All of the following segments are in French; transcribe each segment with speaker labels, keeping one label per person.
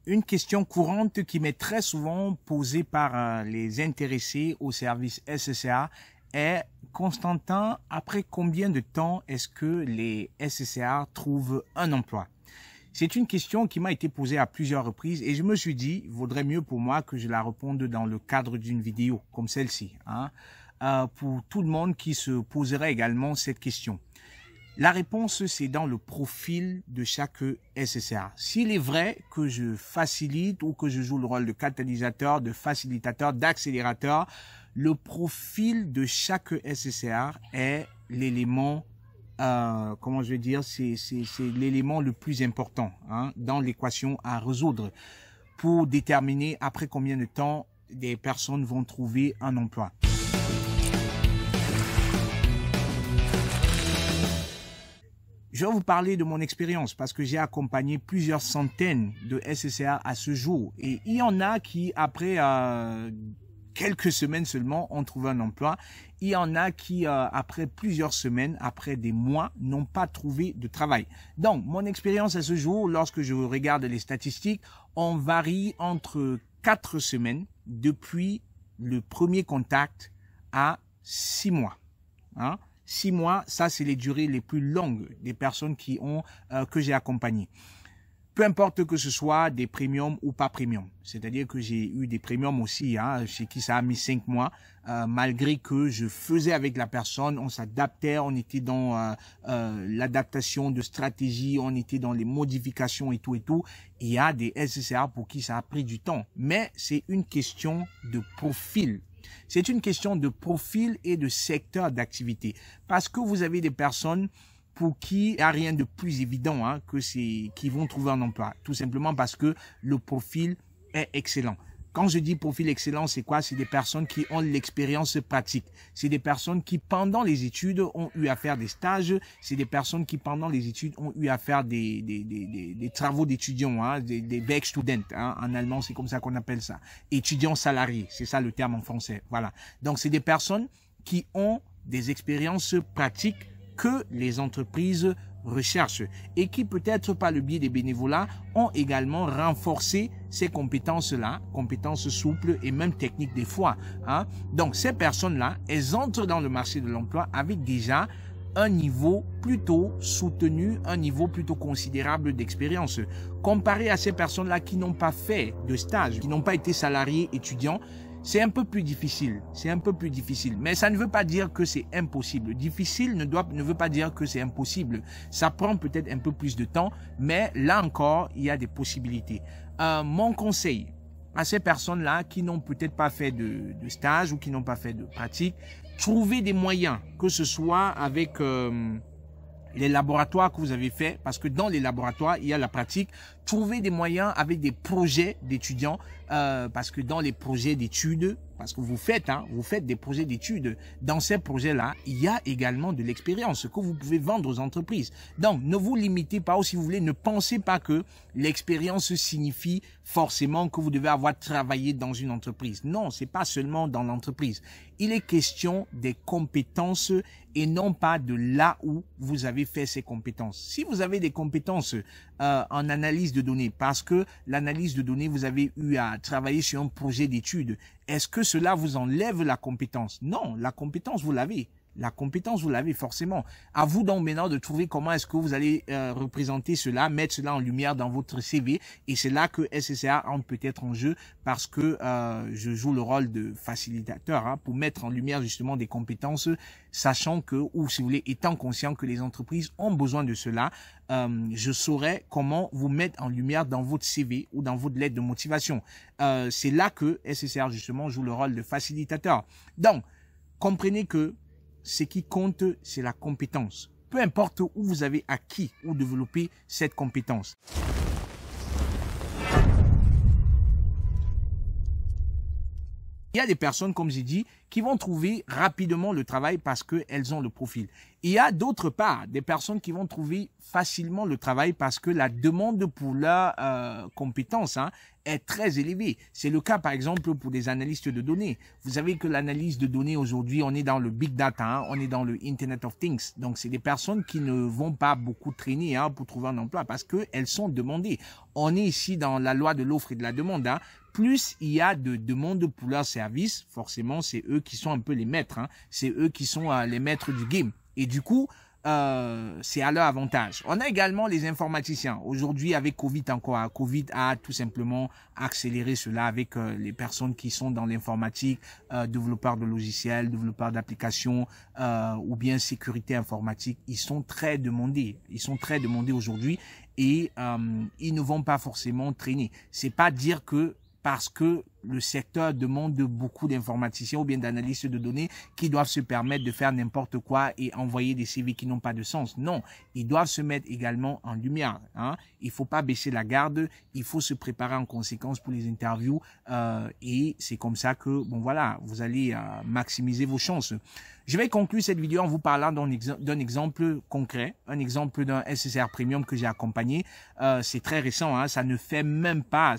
Speaker 1: Une question courante qui m'est très souvent posée par les intéressés au service SCCA est: Constantin, après combien de temps est-ce que les SCCA trouvent un emploi? C'est une question qui m'a été posée à plusieurs reprises et je me suis dit, il vaudrait mieux pour moi que je la réponde dans le cadre d'une vidéo comme celle-ci, pour tout le monde qui se poserait également cette question. La réponse, c'est dans le profil de chaque SCCA. S'il est vrai que je facilite ou que je joue le rôle de catalyseur, de facilitateur, d'accélérateur, le profil de chaque SCCA est l'élément, comment je vais dire, c'est l'élément le plus important dans l'équation à résoudre pour déterminer après combien de temps des personnes vont trouver un emploi. Je vais vous parler de mon expérience parce que j'ai accompagné plusieurs centaines de SCCA à ce jour. Et il y en a qui, après quelques semaines seulement, ont trouvé un emploi. Il y en a qui, après plusieurs semaines, après des mois, n'ont pas trouvé de travail. Donc, mon expérience à ce jour, lorsque je regarde les statistiques, on varie entre 4 semaines depuis le premier contact à 6 mois. 6 mois, ça c'est les durées les plus longues des personnes qui ont que j'ai accompagnées. Peu importe que ce soit des premiums ou pas premiums. C'est-à-dire que j'ai eu des premiums aussi, chez qui ça a mis 5 mois, malgré que je faisais avec la personne, on s'adaptait, on était dans l'adaptation de stratégie, on était dans les modifications et tout et tout. Il y a des SCCA pour qui ça a pris du temps. Mais c'est une question de profil. C'est une question de profil et de secteur d'activité. Parce que vous avez des personnes pour qui il n'y a rien de plus évident qui vont trouver un emploi. Tout simplement parce que le profil est excellent. Quand je dis profil excellent, c'est quoi? C'est des personnes qui ont l'expérience pratique. C'est des personnes qui, pendant les études, ont eu à faire des stages. C'est des personnes qui, pendant les études, ont eu à faire des travaux d'étudiants, des Werkstudent. En allemand, c'est comme ça qu'on appelle ça. Étudiants salariés, c'est ça le terme en français. Voilà. Donc, c'est des personnes qui ont des expériences pratiques que les entreprises recherchent et qui, peut-être par le biais des bénévolats, ont également renforcé ces compétences-là, compétences souples et même techniques des fois. Donc, ces personnes-là, elles entrent dans le marché de l'emploi avec déjà un niveau plutôt soutenu, un niveau plutôt considérable d'expérience. Comparé à ces personnes-là qui n'ont pas fait de stage, qui n'ont pas été salariés étudiants, c'est un peu plus difficile. C'est un peu plus difficile. Mais ça ne veut pas dire que c'est impossible. Difficile ne veut pas dire que c'est impossible. Ça prend peut-être un peu plus de temps, mais là encore, il y a des possibilités. Mon conseil à ces personnes-là qui n'ont peut-être pas fait de stage ou qui n'ont pas fait de pratique, trouvez des moyens, que ce soit avec les laboratoires que vous avez fait, parce que dans les laboratoires, il y a la pratique. Trouvez des moyens avec des projets d'étudiants, parce que dans les projets d'études, parce que vous faites des projets d'études, dans ces projets-là, il y a également de l'expérience que vous pouvez vendre aux entreprises. Donc, ne vous limitez pas, ou si vous voulez, ne pensez pas que l'expérience signifie forcément que vous devez avoir travaillé dans une entreprise. Non, c'est pas seulement dans l'entreprise. Il est question des compétences et non pas de là où vous avez fait ces compétences. Si vous avez des compétences en analyse de données, parce que l'analyse de données, vous avez eu à travailler sur un projet d'étude, est-ce que cela vous enlève la compétence? Non, la compétence, vous l'avez. La compétence, vous l'avez forcément. À vous donc maintenant de trouver comment est-ce que vous allez représenter cela, mettre cela en lumière dans votre CV. Et c'est là que SCCA entre peut-être en jeu parce que je joue le rôle de facilitateur pour mettre en lumière justement des compétences, sachant que, ou si vous voulez, étant conscient que les entreprises ont besoin de cela, je saurai comment vous mettre en lumière dans votre CV ou dans votre lettre de motivation. C'est là que SCCA justement joue le rôle de facilitateur. Donc, comprenez que ce qui compte, c'est la compétence. Peu importe où vous avez acquis ou développé cette compétence. Il y a des personnes, comme j'ai dit, qui vont trouver rapidement le travail parce qu'elles ont le profil. Il y a d'autre part des personnes qui vont trouver facilement le travail parce que la demande pour leurs compétences est très élevée. C'est le cas, par exemple, pour des analystes de données. Vous savez que l'analyse de données aujourd'hui, on est dans le big data, on est dans le Internet of Things. Donc, c'est des personnes qui ne vont pas beaucoup traîner pour trouver un emploi parce qu'elles sont demandées. On est ici dans la loi de l'offre et de la demande. Plus il y a de demandes pour leurs services, forcément, c'est eux qui sont un peu les maîtres. C'est eux qui sont les maîtres du game. Et du coup, c'est à leur avantage. On a également les informaticiens. Aujourd'hui, avec Covid encore, Covid a tout simplement accéléré cela avec les personnes qui sont dans l'informatique, développeurs de logiciels, développeurs d'applications ou bien sécurité informatique. Ils sont très demandés. Ils sont très demandés aujourd'hui et ils ne vont pas forcément traîner. C'est pas dire que parce que le secteur demande beaucoup d'informaticiens ou bien d'analystes de données qui doivent se permettre de faire n'importe quoi et envoyer des CV qui n'ont pas de sens. Non, ils doivent se mettre également en lumière. Il faut pas baisser la garde, il faut se préparer en conséquence pour les interviews et c'est comme ça que, bon voilà, vous allez maximiser vos chances. Je vais conclure cette vidéo en vous parlant d'un exemple concret, un exemple d'un SSR Premium que j'ai accompagné. C'est très récent, ça ne fait même pas,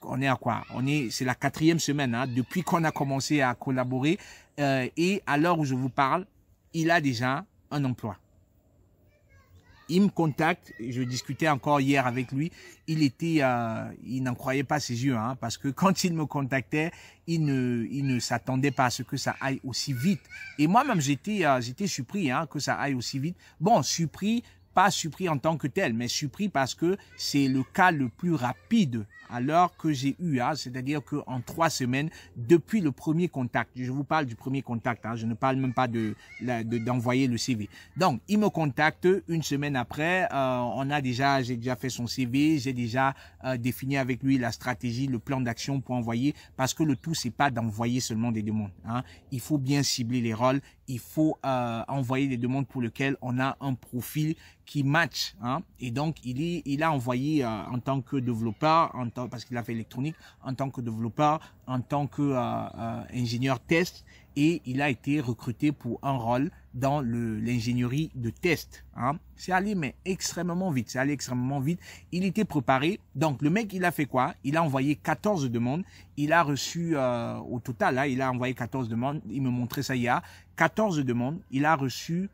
Speaker 1: on est à quoi? C'est la 4e semaine depuis qu'on a commencé à collaborer et à l'heure où je vous parle, il a déjà un emploi. Il me contacte, je discutais encore hier avec lui, il n'en croyait pas ses yeux, parce que quand il me contactait, il ne s'attendait pas à ce que ça aille aussi vite. Et moi-même, j'étais surpris que ça aille aussi vite. Bon, pas surpris en tant que tel, mais surpris parce que c'est le cas le plus rapide à l'heure que j'ai eu, c'est-à-dire qu'en 3 semaines, depuis le premier contact, je vous parle du premier contact, je ne parle même pas d'envoyer le CV. Donc, il me contacte 1 semaine après, j'ai déjà fait son CV, j'ai déjà défini avec lui la stratégie, le plan d'action pour envoyer, parce que le tout, c'est pas d'envoyer seulement des demandes. Il faut bien cibler les rôles, il faut envoyer des demandes pour lesquelles on a un profil qui match. Et donc, il a envoyé en tant que développeur, parce qu'il a fait électronique, en tant que développeur, en tant que ingénieur test, et il a été recruté pour un rôle dans l'ingénierie de test. C'est allé mais extrêmement vite, il était préparé. Donc le mec, il a fait quoi? Il a envoyé 14 demandes, il a reçu au total, il a envoyé 14 demandes, il me montrait ça hier, 14 demandes, il a reçu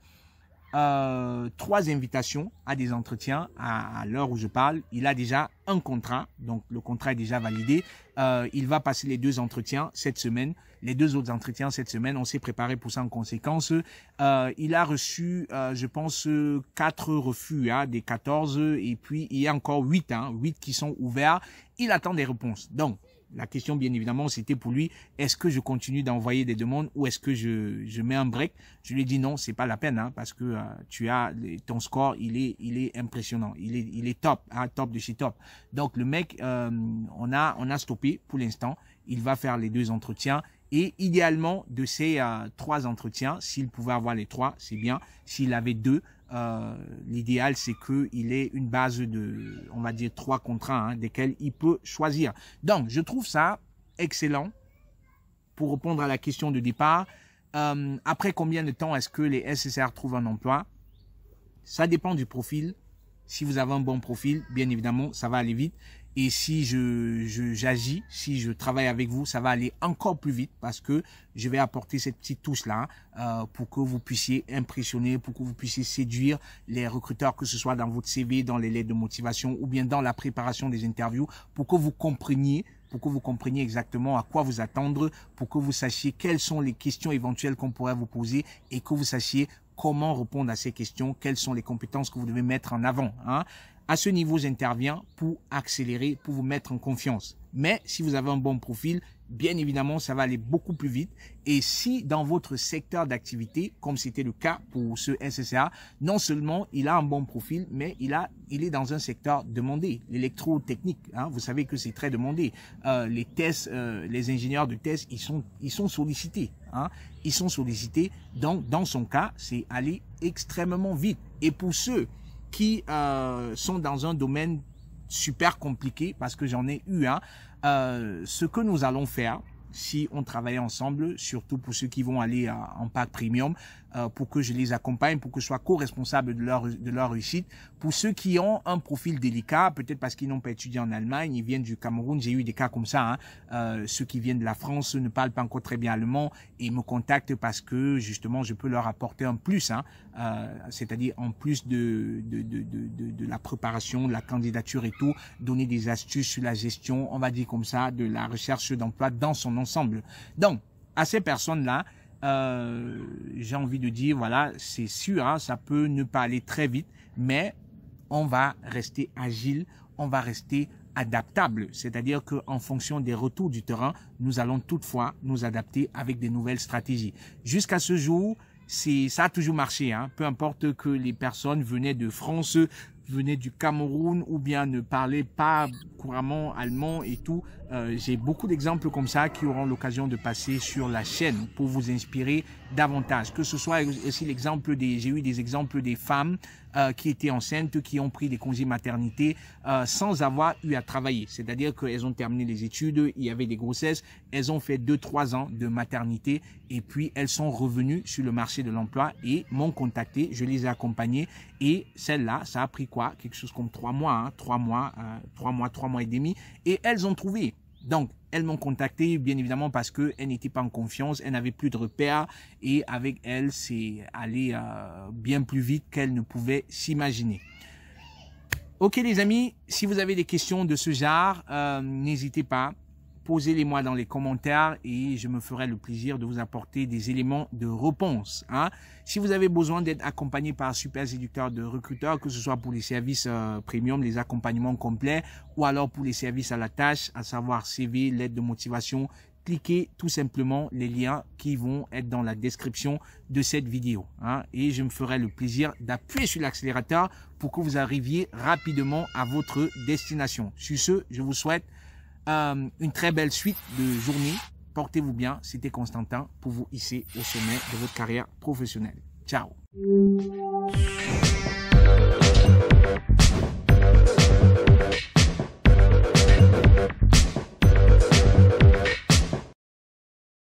Speaker 1: 3 invitations à des entretiens à l'heure où je parle. Il a déjà un contrat, donc le contrat est déjà validé. Il va passer les 2 entretiens cette semaine, les 2 autres entretiens cette semaine. On s'est préparé pour ça en conséquence. Il a reçu, je pense, 4 refus des 14 et puis il y a encore 8 qui sont ouverts. Il attend des réponses. Donc, la question, bien évidemment, c'était pour lui, est-ce que je continue d'envoyer des demandes ou est-ce que je mets un break? Je lui ai dit non, c'est pas la peine, parce que ton score, il est impressionnant, il est top, top de chez top. Donc le mec, on a stoppé pour l'instant. Il va faire les 2 entretiens et idéalement de ces 3 entretiens, s'il pouvait avoir les 3, c'est bien. S'il avait 2, l'idéal c'est qu'il ait une base de, on va dire 3 contrats desquels il peut choisir. Donc je trouve ça excellent. Pour répondre à la question de départ, après combien de temps est-ce que les SSR trouvent un emploi? Ça dépend du profil. Si vous avez un bon profil, bien évidemment, ça va aller vite. Et si j'agis, si je travaille avec vous, ça va aller encore plus vite parce que je vais apporter cette petite touche-là pour que vous puissiez impressionner, pour que vous puissiez séduire les recruteurs, que ce soit dans votre CV, dans les lettres de motivation ou bien dans la préparation des interviews, pour que vous compreniez exactement à quoi vous attendre, pour que vous sachiez quelles sont les questions éventuelles qu'on pourrait vous poser et que vous sachiez comment répondre à ces questions, quelles sont les compétences que vous devez mettre en avant. À ce niveau, j'interviens pour accélérer, pour vous mettre en confiance. Mais si vous avez un bon profil, bien évidemment, ça va aller beaucoup plus vite. Et si dans votre secteur d'activité, comme c'était le cas pour ce SSA, non seulement il a un bon profil, mais il est dans un secteur demandé, l'électrotechnique. Vous savez que c'est très demandé. Les tests, les ingénieurs de tests, ils sont sollicités. Ils sont sollicités. Donc, dans son cas, c'est aller extrêmement vite. Et pour ceux qui sont dans un domaine super compliqué, parce que j'en ai eu ce que nous allons faire, si on travaille ensemble, surtout pour ceux qui vont aller en pack premium, pour que je les accompagne, pour que je sois co-responsable de leur réussite. Pour ceux qui ont un profil délicat, peut-être parce qu'ils n'ont pas étudié en Allemagne, ils viennent du Cameroun, j'ai eu des cas comme ça, hein. Ceux qui viennent de la France ne parlent pas encore très bien allemand et me contactent parce que justement je peux leur apporter un plus, hein, c'est-à-dire en plus de la préparation, de la candidature et tout, donner des astuces sur la gestion, on va dire comme ça, de la recherche d'emploi dans son ensemble. Donc, à ces personnes-là, j'ai envie de dire, voilà, c'est sûr, hein, ça peut ne pas aller très vite, mais on va rester agile, on va rester adaptable. C'est-à-dire qu'en fonction des retours du terrain, nous allons toutefois nous adapter avec des nouvelles stratégies. Jusqu'à ce jour, ça a toujours marché, hein, peu importe que les personnes venaient de France, venaient du Cameroun ou bien ne parlaient pas couramment allemand et tout. J'ai beaucoup d'exemples comme ça qui auront l'occasion de passer sur la chaîne pour vous inspirer davantage. Que ce soit aussi l'exemple j'ai eu des exemples des femmes qui étaient enceintes, qui ont pris des congés maternité sans avoir eu à travailler. C'est-à-dire qu'elles ont terminé les études, il y avait des grossesses, elles ont fait 2-3 ans de maternité et puis elles sont revenues sur le marché de l'emploi et m'ont contacté, je les ai accompagnées et celle-là, ça a pris quoi? Quelque chose comme 3 mois, hein, 3 mois et demi et elles ont trouvé. Donc, elles m'ont contacté, bien évidemment, parce qu'elles n'étaient pas en confiance, elles n'avaient plus de repères et avec elles, c'est allé bien plus vite qu'elles ne pouvaient s'imaginer. Ok les amis, si vous avez des questions de ce genre, n'hésitez pas, posez-les-moi dans les commentaires et je me ferai le plaisir de vous apporter des éléments de réponse. Hein. Si vous avez besoin d'être accompagné par un super séducteur de recruteurs, que ce soit pour les services premium, les accompagnements complets, ou alors pour les services à la tâche, à savoir CV, lettre de motivation, cliquez tout simplement les liens qui vont être dans la description de cette vidéo. Hein, et je me ferai le plaisir d'appuyer sur l'accélérateur pour que vous arriviez rapidement à votre destination. Sur ce, je vous souhaite une très belle suite de journée. Portez-vous bien. C'était Constantin pour vous hisser au sommet de votre carrière professionnelle. Ciao.